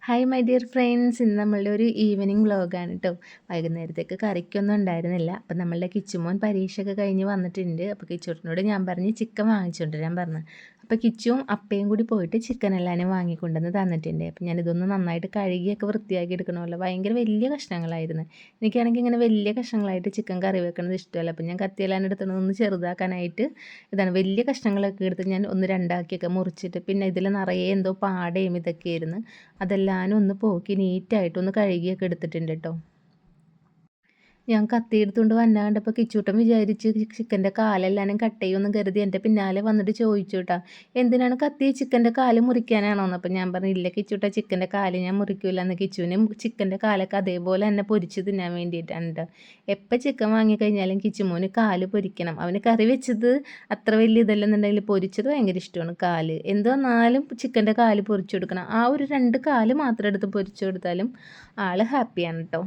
Hi my dear friends, ഇന്ന് നമ്മളുടെ ഒരു ഈവനിങ് വ്ളോഗാണ് കേട്ടോ. വൈകുന്നേരത്തേക്ക് കറിക്കൊന്നും ഉണ്ടായിരുന്നില്ല. അപ്പം നമ്മളുടെ കിച്ചുമോൻ പരീക്ഷയൊക്കെ കഴിഞ്ഞ് വന്നിട്ടുണ്ട്. അപ്പോൾ കിച്ചൂട്ടിനോട് ഞാൻ പറഞ്ഞ് ചിക്കൻ വാങ്ങിച്ചുകൊണ്ട് ഞാൻ പറഞ്ഞു. അപ്പോൾ കിച്ചും അപ്പയും കൂടി പോയിട്ട് ചിക്കൻ എല്ലാവരും വാങ്ങിക്കൊണ്ടുവന്ന് തന്നിട്ടുണ്ട്. അപ്പം ഞാനിതൊന്ന് നന്നായിട്ട് കഴുകിയൊക്കെ വൃത്തിയാക്കി എടുക്കണമല്ലോ. ഭയങ്കര വലിയ കഷ്ണങ്ങളായിരുന്നു. എനിക്കാണെങ്കിൽ ഇങ്ങനെ വലിയ കഷ്ണങ്ങളായിട്ട് ചിക്കൻ കറി വെക്കുന്നത് ഇഷ്ടമല്ല. അപ്പം ഞാൻ കത്തിയെല്ലാം എടുത്തിട്ടൊന്ന് ചെറുതാക്കാനായിട്ട് ഇതാണ് വലിയ കഷ്ണങ്ങളൊക്കെ എടുത്ത് ഞാൻ ഒന്ന് രണ്ടാക്കിയൊക്കെ മുറിച്ചിട്ട്, പിന്നെ ഇതിൽ നിറയെ എന്തോ പാടയും ഇതൊക്കെയായിരുന്നു. അതെല്ലാം ഒന്ന് പോക്കി നീറ്റായിട്ടൊന്ന് കഴുകിയൊക്കെ എടുത്തിട്ടുണ്ട് കേട്ടോ. ഞാൻ കത്തി എടുത്തുകൊണ്ട് വന്ന കണ്ടപ്പോൾ കിച്ചൂട്ടൻ വിചാരിച്ച് ചിക്കൻ്റെ കാലെല്ലാനും കട്ട് ചെയ്യുമെന്ന് കരുതി എൻ്റെ പിന്നാലെ വന്നിട്ട് ചോദിച്ചു കേട്ടോ, എന്തിനാണ് കത്തി ചിക്കൻ്റെ കാല് മുറിക്കാനാണോന്ന്. അപ്പം ഞാൻ പറഞ്ഞില്ല കിച്ചൂട്ട, ചിക്കൻ്റെ കാല് ഞാൻ മുറിക്കില്ല എന്ന്. കിച്ചുവിനും ചിക്കൻ്റെ കാലൊക്കെ അതേപോലെ തന്നെ പൊരിച്ച് തിന്നാൻ വേണ്ടിയിട്ടാണ് കേട്ടോ. എപ്പോൾ ചിക്കൻ വാങ്ങിക്കഴിഞ്ഞാലും കിച്ചുമോന് കാല് പൊരിക്കണം. അവന് കറി വെച്ചത് അത്ര വലിയ ഇതല്ലെന്നുണ്ടെങ്കിൽ പൊരിച്ചത് ഭയങ്കര ഇഷ്ടമാണ്. കാല് എന്ത് വന്നാലും ചിക്കൻ്റെ കാല് പൊരിച്ചു കൊടുക്കണം. ആ ഒരു 2 കാല് മാത്രം എടുത്ത് പൊരിച്ചു കൊടുത്താലും ആൾ ഹാപ്പിയാണ് കേട്ടോ.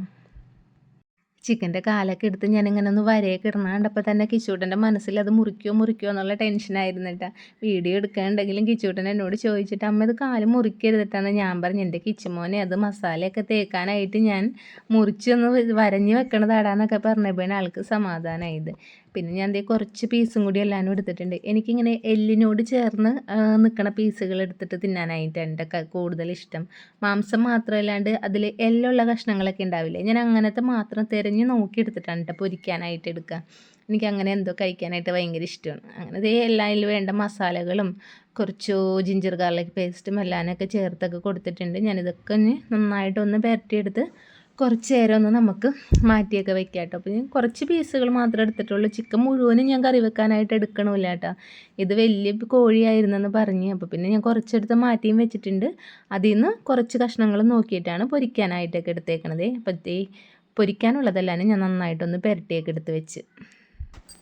ചിക്കൻ്റെ കാലൊക്കെ എടുത്ത് ഞാനിങ്ങനെ ഒന്ന് വരയൊക്കെ ഇടണ കണ്ടപ്പോൾ തന്നെ കിച്ചൂട്ടൻ്റെ മനസ്സിൽ അത് മുറിക്കുമോ എന്നുള്ള ടെൻഷനായിരുന്നു കേട്ടോ. വീഡിയോ എടുക്കാനുണ്ടെങ്കിലും കിച്ചൂട്ടൻ എന്നോട് ചോദിച്ചിട്ട്, അമ്മ ഇത് കാല് മുറിക്കരുതിട്ടാന്ന് ഞാൻ പറഞ്ഞു. എൻ്റെ കിച്ചുമോനെ അത് മസാലയൊക്കെ തേക്കാനായിട്ട് ഞാൻ മുറിച്ചൊന്ന് വരഞ്ഞ് വെക്കണതാടാന്നൊക്കെ പറഞ്ഞപ്പോഴാണ് ആൾക്ക് സമാധാനമായത്. പിന്നെ ഞാൻ കുറച്ച് പീസും കൂടി എല്ലാവരും എടുത്തിട്ടുണ്ട്. എനിക്കിങ്ങനെ എല്ലിനോട് ചേർന്ന് നിൽക്കണ പീസുകൾ എടുത്തിട്ട് തിന്നാനായിട്ടാണ് എൻ്റെ കൂടുതൽ ഇഷ്ടം. മാംസം മാത്രമല്ലാണ്ട് അതിൽ എല്ലുള്ള കഷ്ണങ്ങളൊക്കെ ഉണ്ടാവില്ലേ, ഞാൻ അങ്ങനത്തെ മാത്രം തിരഞ്ഞ് നോക്കി എടുത്തിട്ടാണ് കേട്ടോ പൊരിക്കാനായിട്ട് എടുക്കുക. എനിക്ക് അങ്ങനെ എന്തോ കഴിക്കാനായിട്ട് ഭയങ്കര ഇഷ്ടമാണ്. അങ്ങനെ അതിൽ വേണ്ട മസാലകളും കുറച്ച് ജിഞ്ചർ ഗാർലിക് പേസ്റ്റും എല്ലാനൊക്കെ ചേർത്തൊക്കെ കൊടുത്തിട്ടുണ്ട്. ഞാനിതൊക്കെ നന്നായിട്ടൊന്ന് പുരട്ടിയെടുത്ത് കുറച്ച് നേരം ഒന്ന് നമുക്ക് മാറ്റിയൊക്കെ വെക്കാം കേട്ടോ. അപ്പോൾ ഞാൻ കുറച്ച് പീസുകൾ മാത്രമേ എടുത്തിട്ടുള്ളൂ. ചിക്കൻ മുഴുവനും ഞാൻ കറി വെക്കാനായിട്ട് എടുക്കണമില്ല കേട്ടോ. ഇത് വലിയ കോഴിയായിരുന്നെന്ന് പറഞ്ഞ്, അപ്പോൾ പിന്നെ ഞാൻ കുറച്ചെടുത്ത് മാറ്റിയും വെച്ചിട്ടുണ്ട്. അതിൽ നിന്ന് കുറച്ച് കഷ്ണങ്ങൾ നോക്കിയിട്ടാണ് പൊരിക്കാനായിട്ടൊക്കെ എടുത്തേക്കണത്. അപ്പോൾ പൊരിക്കാനുള്ളതെല്ലാം ഞാൻ നന്നായിട്ടൊന്ന് പുരട്ടിയൊക്കെ എടുത്ത് വെച്ച്,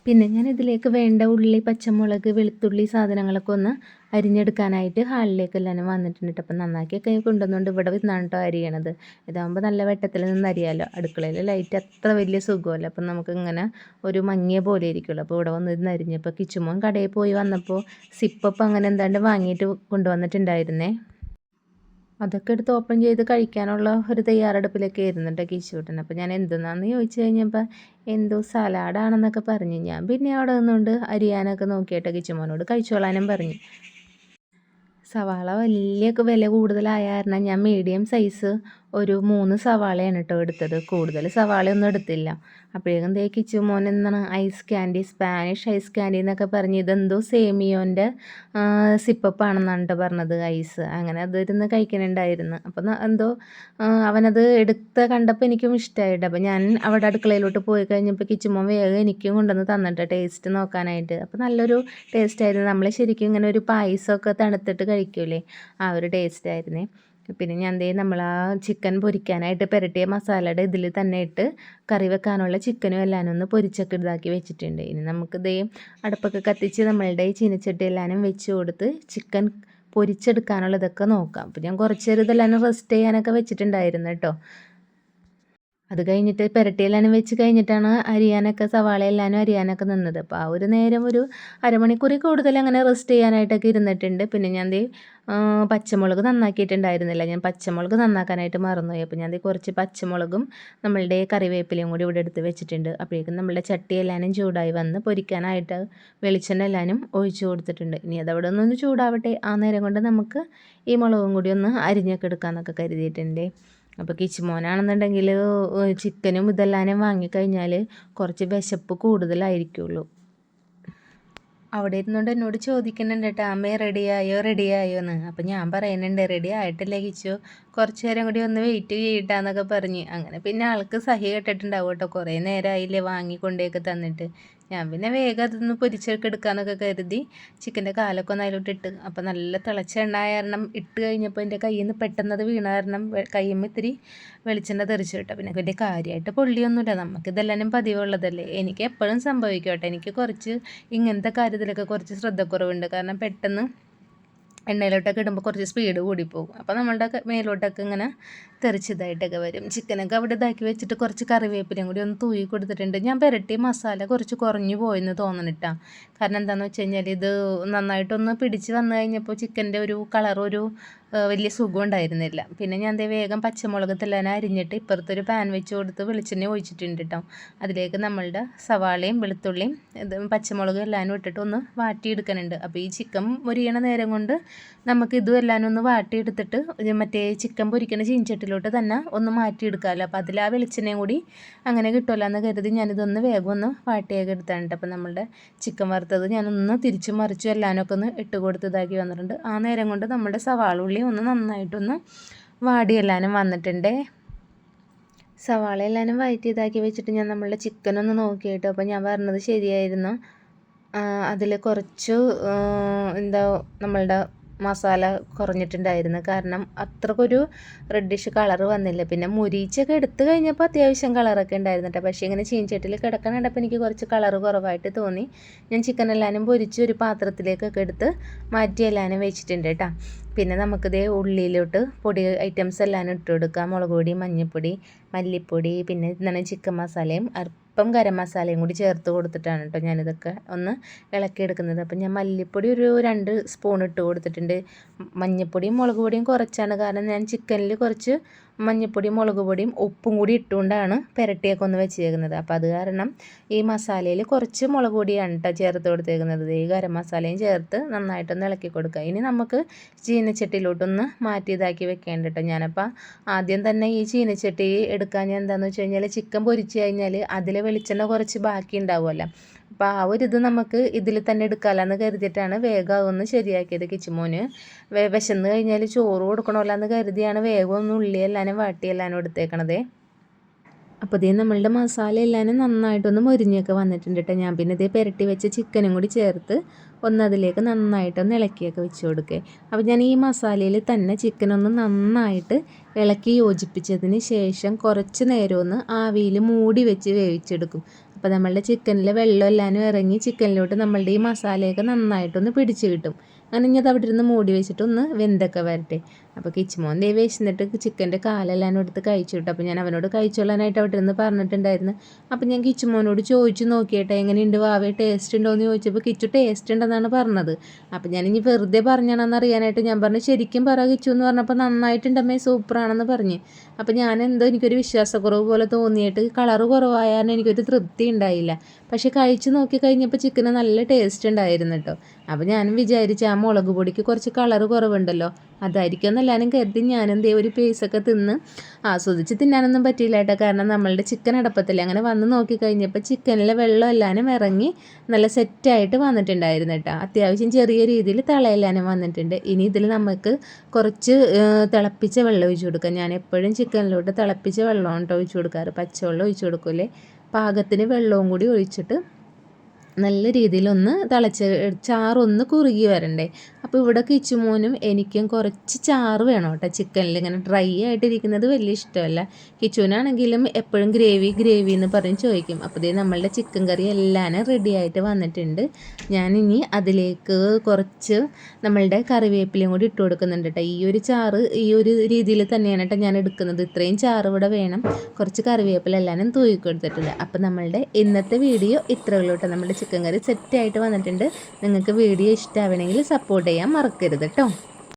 പിന്നെ ഞാൻ ഇതിലേക്ക് വേണ്ട ഉള്ളി, പച്ചമുളക്, വെളുത്തുള്ളി സാധനങ്ങളൊക്കെ ഒന്ന് അരിഞ്ഞെടുക്കാനായിട്ട് ഹാളിലേക്ക് എല്ലാവരും വന്നിട്ടുണ്ട്. അപ്പം നന്നാക്കിയൊക്കെ കൊണ്ടുവന്നുകൊണ്ട് ഇവിടെ നിന്നാണ് കേട്ടോ അരിയണത്. ഇതാകുമ്പോൾ നല്ല വെട്ടത്തിൽ നിന്ന് അരിയാമല്ലോ. അടുക്കളയിൽ ലൈറ്റ് അത്ര വലിയ സുഖമല്ല, അപ്പം നമുക്ക് ഇങ്ങനെ ഒരു മങ്ങിയ പോലെ ഇരിക്കുള്ളൂ. അപ്പോൾ ഇവിടെ വന്നിരുന്ന് അരിഞ്ഞപ്പോൾ കിച്ചുമോൻ കടയിൽ പോയി വന്നപ്പോൾ സിപ്പപ്പ് അങ്ങനെ എന്താണ്ട് വാങ്ങിയിട്ട് കൊണ്ടുവന്നിട്ടുണ്ടായിരുന്നേ. അതൊക്കെ എടുത്ത് ഓപ്പൺ ചെയ്ത് കഴിക്കാനുള്ള ഒരു തയ്യാറെടുപ്പിലൊക്കെ ആയിരുന്നു കിച്ചൂട്ടൻ. അപ്പോൾ ഞാൻ എന്തെന്നാന്ന് ചോദിച്ചു കഴിഞ്ഞപ്പോൾ എന്തോ സലാഡാണെന്നൊക്കെ പറഞ്ഞു. ഞാൻ പിന്നെ അവിടെ നിന്നുകൊണ്ട് അരിയാനൊക്കെ നോക്കിയിട്ട് കിച്ചുമോനോട് കഴിച്ചോളാനും പറഞ്ഞു. സവാള വലിയ വില കൂടുതലായ കാരണം ഞാൻ മീഡിയം സൈസ് ഒരു 3 സവാളയാണ് കേട്ടോ എടുത്തത്. കൂടുതൽ സവാളയൊന്നും എടുത്തില്ല. അപ്പോഴേക്കും കിച്ചുമോൻ എന്താണ് ice candy, Spanish ice candy എന്നൊക്കെ പറഞ്ഞ് ഇതെന്തോ സേമിയോൻ്റെ സിപ്പപ്പാണെന്നാണ് കേട്ടോ പറഞ്ഞത്, ഐസ്. അങ്ങനെ അതിരുന്ന് കഴിക്കുന്നുണ്ടായിരുന്നു. അപ്പം എന്തോ അവനത് എടുത്ത് കണ്ടപ്പോൾ എനിക്കും ഇഷ്ടമായിട്ട്. അപ്പം ഞാൻ അവിടെ അടുക്കളയിലോട്ട് പോയി കഴിഞ്ഞപ്പോൾ കിച്ചുമോൻ വേഗം എനിക്കും കൊണ്ടുവന്ന് തന്നിട്ട് ടേസ്റ്റ് നോക്കാനായിട്ട്. അപ്പോൾ നല്ലൊരു ടേസ്റ്റായിരുന്നു. നമ്മൾ ശരിക്കും ഇങ്ങനെ ഒരു പായസമൊക്കെ തണുത്തിട്ട് കഴിക്കൂലേ, ആ ഒരു ടേസ്റ്റായിരുന്നേ. പിന്നെ ഞാൻ നമ്മൾ ആ ചിക്കൻ പൊരിക്കാനായിട്ട് പുരട്ടിയ മസാലയുടെ ഇതിൽ തന്നെ ഇട്ട് കറി വെക്കാനുള്ള ചിക്കനും എല്ലാം ഒന്ന് പൊരിച്ചൊക്കെ ഇതാക്കി വെച്ചിട്ടുണ്ട്. ഇനി നമുക്ക് അടുപ്പൊക്കെ കത്തിച്ച് നമ്മളുടെ ഈ ചീനച്ചട്ടി എല്ലാം വെച്ച് കൊടുത്ത് ചിക്കൻ പൊരിച്ചെടുക്കാനുള്ളതൊക്കെ നോക്കാം. അപ്പോൾ ഞാൻ കുറച്ച് നേരം ഇതെല്ലാം റെസ്റ്റ് ചെയ്യാനൊക്കെ വെച്ചിട്ടുണ്ടായിരുന്നു കേട്ടോ. അത് കഴിഞ്ഞിട്ട് പുരട്ടിയെല്ലാം വെച്ച് കഴിഞ്ഞിട്ടാണ് അരിയാനൊക്കെ സവാള എല്ലാനും അരിയാനൊക്കെ നിന്നത്. അപ്പോൾ ആ ഒരു നേരം ഒരു അരമണിക്കൂറിൽ കൂടുതൽ അങ്ങനെ റെസ്റ്റ് ചെയ്യാനായിട്ടൊക്കെ ഇരുന്നിട്ടുണ്ട്. പിന്നെ ഞാൻ പച്ചമുളക് നന്നാക്കിയിട്ടുണ്ടായിരുന്നില്ല. ഞാൻ പച്ചമുളക് നന്നാക്കാനായിട്ട് മറന്നുപോയി. അപ്പോൾ ഞാൻ കുറച്ച് പച്ചമുളകും നമ്മളുടെ കറിവേപ്പിലയും കൂടി ഇവിടെ എടുത്ത് വെച്ചിട്ടുണ്ട്. അപ്പോഴേക്കും നമ്മളുടെ ചട്ടി എല്ലാനും ചൂടായി വന്ന് പൊരിക്കാനായിട്ട് വെളിച്ചെണ്ണ എല്ലാനും ഒഴിച്ചു കൊടുത്തിട്ടുണ്ട്. ഇനി അതവിടെ ഒന്നൊന്ന് ചൂടാവട്ടെ. ആ നേരം കൊണ്ട് നമുക്ക് ഈ മുളകും കൂടി ഒന്ന് അരിഞ്ഞൊക്കെ എടുക്കാമെന്നൊക്കെ കരുതിയിട്ടുണ്ട്. അപ്പോൾ കിച്ചുമോനാണെന്നുണ്ടെങ്കിൽ ചിക്കനും ഇതെല്ലാനും വാങ്ങിക്കഴിഞ്ഞാൽ കുറച്ച് വിശപ്പ് കൂടുതലായിരിക്കുള്ളൂ. അവിടെ ഇരുന്നുകൊണ്ട് എന്നോട് ചോദിക്കുന്നുണ്ട് കേട്ടോ, അമ്മേ റെഡിയായോ എന്ന്. അപ്പം ഞാൻ പറയുന്നുണ്ട് റെഡി ആയിട്ടില്ലേ കിച്ചു, കുറച്ച് നേരം കൂടി ഒന്ന് വെയിറ്റ് ചെയ്യട്ടാന്നൊക്കെ പറഞ്ഞ്. അങ്ങനെ പിന്നെ ആൾക്ക് സഹി കെട്ടിട്ടുണ്ടാവും കേട്ടോ, കുറേ നേരമായില്ലേ വാങ്ങിക്കൊണ്ടേക്ക് തന്നിട്ട്. ഞാൻ പിന്നെ വേഗം അതൊന്ന് പൊരിച്ചൊക്കെ എടുക്കാമെന്നൊക്കെ കരുതി ചിക്കൻ്റെ കാലൊക്കെ ഒന്ന് അതിലോട്ടിട്ട്. അപ്പോൾ നല്ല തിളച്ച എണ്ണ കാരണം ഇട്ട് കഴിഞ്ഞപ്പോൾ എൻ്റെ കയ്യിൽ നിന്ന് പെട്ടെന്നത് വീണ കാരണം കയ്യുമ്പോൾ ഇത്തിരി വെളിച്ചെണ്ണ തെറിച്ചു കേട്ടോ. പിന്നെ വലിയ കാര്യമായിട്ട് പൊള്ളിയൊന്നുമില്ല, നമുക്കിതെല്ലാം പതിവുള്ളതല്ലേ. എനിക്ക് എപ്പോഴും സംഭവിക്കും കേട്ടോ, എനിക്ക് കുറച്ച് ഇങ്ങനത്തെ കാര്യത്തിലൊക്കെ കുറച്ച് ശ്രദ്ധക്കുറവുണ്ട്. കാരണം പെട്ടെന്ന് എണ്ണയിലോട്ടൊക്കെ ഇടുമ്പോൾ കുറച്ച് സ്പീഡ് കൂടിപ്പോകും. അപ്പോൾ നമ്മളുടെ മേലോട്ടൊക്കെ ഇങ്ങനെ തെറിച്ചതായിട്ടൊക്കെ വരും. ചിക്കനൊക്കെ അവിടെ ഇതാക്കി വെച്ചിട്ട് കുറച്ച് കറിവേപ്പിലയും കൂടി ഒന്ന് തൂയി കൊടുത്തിട്ടുണ്ട്. ഞാൻ പുരട്ടിയ മസാല കുറച്ച് കുറഞ്ഞു പോയെന്ന് തോന്നണിട്ടാ. കാരണം എന്താണെന്ന് വെച്ച് കഴിഞ്ഞാൽ ഇത് നന്നായിട്ടൊന്ന് പിടിച്ച് വന്നു കഴിഞ്ഞപ്പോൾ ചിക്കൻ്റെ ഒരു കളർ ഒരു വലിയ സുഖം ഉണ്ടായിരുന്നില്ല. പിന്നെ ഞാൻ ദേ വേഗം പച്ചമുളക് തെല്ലാനും അരിഞ്ഞിട്ട് ഇപ്പുറത്തൊരു പാൻ വെച്ച് കൊടുത്ത് വെളിച്ചെണ്ണ ഒഴിച്ചിട്ടുണ്ട് കേട്ടോ. അതിലേക്ക് നമ്മളുടെ സവാളയും വെളുത്തുള്ളിയും പച്ചമുളകും എല്ലാനും ഇട്ടിട്ട് ഒന്ന് വാട്ടിയെടുക്കാനുണ്ട്. അപ്പോൾ ഈ ചിക്കൻ പൊരിയണ നേരം കൊണ്ട് നമുക്ക് ഇതും എല്ലാനും ഒന്ന് വാട്ടിയെടുത്തിട്ട് മറ്റേ ചിക്കൻ പൊരിക്കണ ചീനച്ചട്ടിലോട്ട് തന്നെ ഒന്ന് മാറ്റിയെടുക്കാമല്ലോ. അപ്പോൾ അതിൽ ആ വെളിച്ചെണ്ണയും കൂടി അങ്ങനെ കിട്ടുമല്ലോ എന്ന് കരുതി ഞാനിതൊന്ന് വേഗം ഒന്ന് വാട്ടിയൊക്കെ എടുത്താണ്ട്. അപ്പോൾ നമ്മളുടെ ചിക്കൻ വറുത്തത് ഞാനൊന്ന് തിരിച്ചും മറിച്ചും എല്ലാനൊക്കെ ഒന്ന് ഇട്ട് കൊടുത്ത് ഇതാക്കി വന്നിട്ടുണ്ട്. ആ നേരം കൊണ്ട് നമ്മുടെ സവാള ഉള്ളി ഒന്ന് നന്നായിട്ടൊന്ന് വാടി എല്ലാനും വന്നിട്ടുണ്ട്. സവാള എല്ലാനും വഴറ്റി ഇതാക്കി വെച്ചിട്ട് ഞാൻ നമ്മളുടെ ചിക്കനൊന്ന് നോക്കിയിട്ട് അപ്പോൾ ഞാൻ പറഞ്ഞത് ശരിയായിരുന്നു. അതിൽ കുറച്ച് നമ്മളുടെ മസാല കുറഞ്ഞിട്ടുണ്ടായിരുന്നു. കാരണം അത്രക്കൊരു റെഡിഷ് കളറ് വന്നില്ല. പിന്നെ മുരിച്ചൊക്കെ എടുത്തു കഴിഞ്ഞപ്പോൾ അത്യാവശ്യം കളറൊക്കെ ഉണ്ടായിരുന്നു കേട്ടോ. പക്ഷേ ഇങ്ങനെ ചീനച്ചട്ടിയിൽ കിടക്കാനുണ്ടപ്പോൾ എനിക്ക് കുറച്ച് കളറ് കുറവായിട്ട് തോന്നി. ഞാൻ ചിക്കൻ എല്ലാനും പൊരിച്ച് ഒരു പാത്രത്തിലേക്കൊക്കെ എടുത്ത് മാറ്റി എല്ലാനും വെച്ചിട്ടുണ്ട് കേട്ടോ. പിന്നെ നമുക്കിതേ ഉള്ളിയിലോട്ട് പൊടി ഐറ്റംസ് എല്ലാം ഇട്ട് കൊടുക്കാം. മുളക് പൊടി, മഞ്ഞൾപ്പൊടി, മല്ലിപ്പൊടി, പിന്നെ എന്താണ് ചിക്കൻ മസാലയും അല്പം ഗരം മസാലയും കൂടി ചേർത്ത് കൊടുത്തിട്ടാണ് കേട്ടോ ഞാനിതൊക്കെ ഒന്ന് ഇളക്കിയെടുക്കുന്നത്. അപ്പം ഞാൻ മല്ലിപ്പൊടി ഒരു 2 സ്പൂൺ ഇട്ട് കൊടുത്തിട്ടുണ്ട്. മഞ്ഞൾപ്പൊടിയും മുളക് പൊടിയും കുറച്ചാണ്. കാരണം ഞാൻ ചിക്കനിൽ കുറച്ച് മഞ്ഞൾപ്പൊടിയും മുളക് പൊടിയും ഉപ്പും കൂടി ഇട്ടുകൊണ്ടാണ് പുരട്ടിയൊക്കെ ഒന്ന് വെച്ചേക്കുന്നത്. അപ്പോൾ അത് കാരണം ഈ മസാലയിൽ കുറച്ച് മുളക് പൊടിയാണ് കേട്ടോ ചേർത്ത് കൊടുത്തേക്കുന്നത്. ഈ ഗരം മസാലയും ചേർത്ത് നന്നായിട്ടൊന്ന് ഇളക്കി കൊടുക്കുക. ഇനി നമുക്ക് ചീനച്ചട്ടിയിലോട്ടൊന്ന് മാറ്റി ഇതാക്കി വെക്കേണ്ട കേട്ടോ. ഞാനപ്പോൾ ആദ്യം തന്നെ ഈ ചീനച്ചട്ടി എടുക്കാൻ ഞാൻ എന്താണെന്ന് വെച്ച് കഴിഞ്ഞാൽ ചിക്കൻ പൊരിച്ച് കഴിഞ്ഞാൽ അതിൽ വെളിച്ചെണ്ണ കുറച്ച് ബാക്കി ഉണ്ടാവുമല്ലോ. അപ്പോൾ ആ ഒരു ഇത് നമുക്ക് ഇതിൽ തന്നെ എടുക്കാമെന്ന് കരുതിയിട്ടാണ് വേഗം ഒന്ന് ശരിയാക്കിയത്. കിച്ചുമോന് വിശന്ന് കഴിഞ്ഞാൽ ചോറ് കൊടുക്കണമല്ലോ എന്ന് കരുതിയാണ് വേഗം ഒന്ന് ഉള്ളിയെല്ലാനും വാട്ടിയെല്ലാനും എടുത്തേക്കണതേ. അപ്പോൾ ഇതേ നമ്മളുടെ മസാല എല്ലാനും നന്നായിട്ടൊന്ന് മൊരിഞ്ഞൊക്കെ വന്നിട്ടുണ്ട് കേട്ടോ. ഞാൻ പിന്നെ ഇതേ പുരട്ടി വെച്ച ചിക്കനും കൂടി ചേർത്ത് അതിലേക്ക് നന്നായിട്ടൊന്ന് ഇളക്കിയൊക്കെ വെച്ച് കൊടുക്കുക. അപ്പോൾ ഞാൻ ഈ മസാലയിൽ തന്നെ ചിക്കനൊന്ന് നന്നായിട്ട് ഇളക്കി യോജിപ്പിച്ചതിന് ശേഷം കുറച്ച് നേരം ഒന്ന് ആവിയിൽ മൂടി വെച്ച് വേവിച്ചെടുക്കും. അപ്പോൾ നമ്മളുടെ ചിക്കനിലെ വെള്ളം എല്ലാനും ഇറങ്ങി ചിക്കനിലോട്ട് നമ്മളുടെ ഈ മസാലയൊക്കെ നന്നായിട്ടൊന്ന് പിടിച്ച് കിട്ടും. അങ്ങനെ ഇനി അത് അവിടെ ഇരുന്ന് മൂടി വെച്ചിട്ട് ഒന്ന് വെന്തൊക്കെ വരട്ടെ. അപ്പോൾ കിച്ചുമോൻ ദേ വിശന്നിട്ട് ചിക്കൻ്റെ കാലെല്ലാം എടുത്ത് കഴിച്ചു കിട്ടും. അപ്പോൾ ഞാൻ അവനോട് കഴിച്ചോളാനായിട്ട് അവിടെ ഇരുന്ന് പറഞ്ഞിട്ടുണ്ടായിരുന്നു. അപ്പോൾ ഞാൻ കിച്ചുമോനോട് ചോദിച്ചു നോക്കിയിട്ടെ എങ്ങനെയുണ്ട് വാവേ, ടേസ്റ്റ് ഉണ്ടോ എന്ന് ചോദിച്ചപ്പോൾ കിച്ചു ടേസ്റ്റ് ഉണ്ടെന്നാണ് പറഞ്ഞത്. അപ്പോൾ ഞാൻ ഇനി വെറുതെ പറഞ്ഞാണെന്ന് അറിയാനായിട്ട് ഞാൻ പറഞ്ഞു ശരിക്കും പറ കിച്ചു എന്ന് പറഞ്ഞപ്പോൾ നന്നായിട്ടുണ്ടമ്മേ സൂപ്പറാണെന്ന് പറഞ്ഞ്. അപ്പോൾ ഞാൻ എന്തോ എനിക്കൊരു വിശ്വാസക്കുറവ് പോലെ തോന്നിയിട്ട് കളറ് കുറവായാലും എനിക്കൊരു തൃപ്തി ഉണ്ടായില്ല. പക്ഷേ കഴിച്ച് നോക്കി കഴിഞ്ഞപ്പോൾ ചിക്കന് നല്ല ടേസ്റ്റ് ഉണ്ടായിരുന്നു കേട്ടോ. അപ്പോൾ ഞാനും വിചാരിച്ചു ആ മുളക് പൊടിക്ക് കുറച്ച് കളറ് കുറവുണ്ടല്ലോ അതായിരിക്കും എന്നെല്ലാവരും കരുതി ഞാനും ദേ ഒരു പീസൊക്കെ തിന്ന് ആസ്വദിച്ച് തിന്നാനൊന്നും പറ്റിയില്ല കേട്ടോ. കാരണം നമ്മളുടെ ചിക്കൻ അടപ്പത്തില്ല. അങ്ങനെ വന്ന് നോക്കി കഴിഞ്ഞപ്പോൾ ചിക്കനിലെ വെള്ളം എല്ലാനും ഇറങ്ങി നല്ല സെറ്റായിട്ട് വന്നിട്ടുണ്ടായിരുന്നു കേട്ടോ. അത്യാവശ്യം ചെറിയ രീതിയിൽ തളയെല്ലാനും വന്നിട്ടുണ്ട്. ഇനി ഇതിൽ നമുക്ക് കുറച്ച് തിളപ്പിച്ച വെള്ളം ഒഴിച്ച് കൊടുക്കാം. ഞാൻ എപ്പോഴും ചിക്കനിലോട്ട് തിളപ്പിച്ച വെള്ളമാണ് കേട്ടോ ഒഴിച്ച് കൊടുക്കാറ്. പച്ചവെള്ളം ഒഴിച്ച് കൊടുക്കൂലേ. പാകത്തിന് വെള്ളവും കൂടി ഒഴിച്ചിട്ട് നല്ല രീതിയിലൊന്ന് ചാറൊന്ന് കുറുകി വരണ്ടേ. അപ്പോൾ ഇവിടെ കിച്ചുമോനും എനിക്കും കുറച്ച് ചാറ് വേണം കേട്ടോ. ചിക്കനിൽ ഇങ്ങനെ ഡ്രൈ ആയിട്ടിരിക്കുന്നത് വലിയ ഇഷ്ടമല്ല. കിച്ചുവിനാണെങ്കിലും എപ്പോഴും ഗ്രേവി എന്ന് പറഞ്ഞ് ചോദിക്കും. അപ്പോൾ ഇതേ നമ്മളുടെ ചിക്കൻ കറി എല്ലാം റെഡി ആയിട്ട് വന്നിട്ടുണ്ട്. ഞാനിനി അതിലേക്ക് കുറച്ച് നമ്മളുടെ കറിവേപ്പിലയും കൂടി ഇട്ട് കൊടുക്കുന്നുണ്ട് കേട്ടോ. ഈ ഒരു ചാറ് ഈ ഒരു രീതിയിൽ തന്നെയാണ് കേട്ടോ ഞാൻ എടുക്കുന്നത്. ഇത്രയും ചാറ് ഇവിടെ വേണം. കുറച്ച് കറിവേപ്പില എല്ലാനും തൂക്കി കൊടുത്തിട്ടുണ്ട്. അപ്പോൾ നമ്മളുടെ ഇന്നത്തെ വീഡിയോ ഇത്രയുള്ളൂ കേട്ടോ. നമ്മുടെ ചിക്കൻ കറി സെറ്റായിട്ട് വന്നിട്ടുണ്ട്. നിങ്ങൾക്ക് വീഡിയോ ഇഷ്ടമാവണമെങ്കിൽ സപ്പോർട്ട് ചെയ്യാൻ മറക്കരുത് കേട്ടോ.